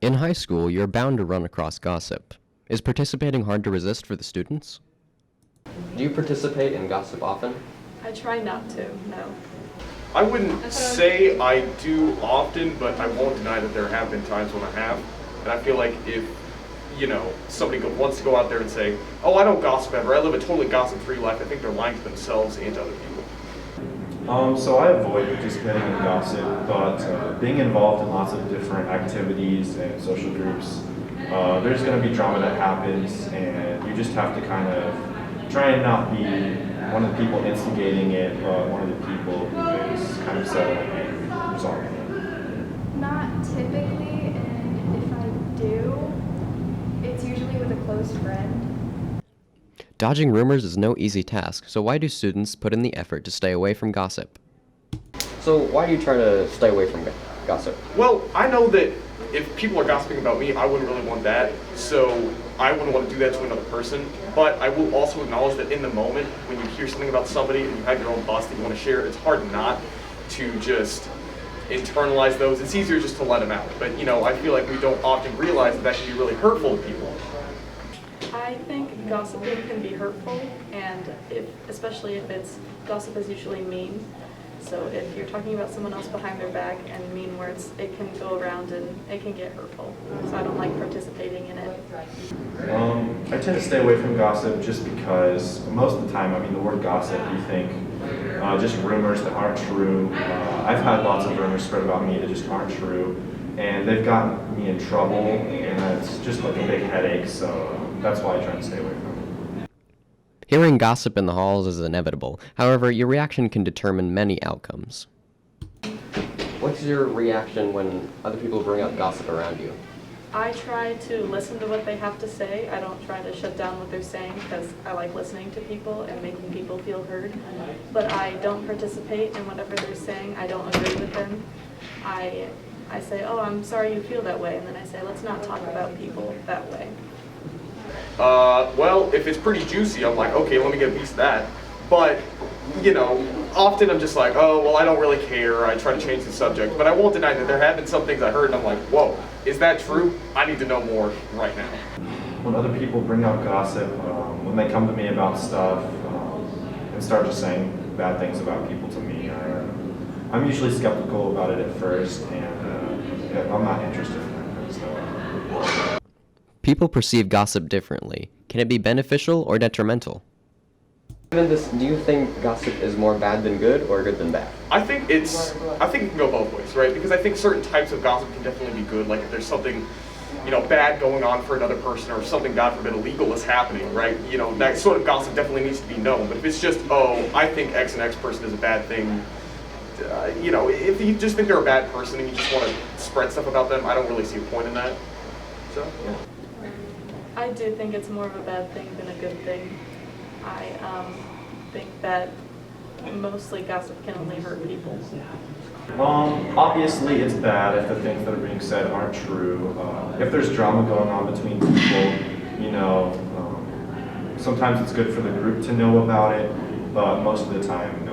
In high school, you're bound to run across gossip. Is participating hard to resist for the students? Do you participate in gossip often? I try not to, no. I wouldn't say I do often, but I won't deny that there have been times when I have. And I feel like if, somebody wants to go out there and say, oh, I don't gossip ever, I live a totally gossip-free life, I think they're lying to themselves and to other people. So I avoid participating in gossip, but being involved in lots of different activities and social groups, there's going to be drama that happens, and you just have to kind of try and not be one of the people instigating it, but one of the people who is kind of settling and resolving it. Not typically, and if I do, it's usually with a close friend. Dodging rumors is no easy task, so why do students put in the effort to stay away from gossip? So why do you try to stay away from gossip? Well, I know that if people are gossiping about me, I wouldn't really want that, so I wouldn't want to do that to another person. But I will also acknowledge that in the moment, when you hear something about somebody and you have your own thoughts that you want to share, it's hard not to just internalize those. It's easier just to let them out. But, I feel like we don't often realize that can be really hurtful to people. I think gossiping can be hurtful, and especially if gossip is usually mean. So if you're talking about someone else behind their back and mean words, it can go around and it can get hurtful. So I don't like participating in it. I tend to stay away from gossip just because most of the time, the word gossip, you think just rumors that aren't true. I've had lots of rumors spread about me that just aren't true, and they've gotten me in trouble, and it's just like a big headache, so that's why I try to stay away from it. Hearing gossip in the halls is inevitable. However, your reaction can determine many outcomes. What's your reaction when other people bring up gossip around you? I try to listen to what they have to say. I don't try to shut down what they're saying because I like listening to people and making people feel heard. But I don't participate in whatever they're saying. I don't agree with them. I say, oh, I'm sorry you feel that way. And then I say, let's not talk about people that way. Well, if it's pretty juicy, I'm like, okay, let me get a piece of that. But, often I'm just like, oh, well, I don't really care. I try to change the subject. But I won't deny that there have been some things I heard and I'm like, whoa, is that true? I need to know more right now. When other people bring out gossip, when they come to me about stuff and start just saying bad things about people to me, I'm usually skeptical about it at first, and I'm not interested in that kind of stuff. People perceive gossip differently. Can it be beneficial or detrimental? Given this, do you think gossip is more bad than good or good than bad? I think it can go both ways, right? Because I think certain types of gossip can definitely be good. Like if there's something, bad going on for another person, or something, God forbid, illegal is happening, right? That sort of gossip definitely needs to be known. But if it's just, oh, I think X and X person is a bad thing, if you just think they're a bad person and you just want to spread stuff about them, I don't really see a point in that. So, yeah. I do think it's more of a bad thing than a good thing. I think that mostly gossip can only hurt people. Obviously it's bad if the things that are being said aren't true. If there's drama going on between people, sometimes it's good for the group to know about it, but most of the time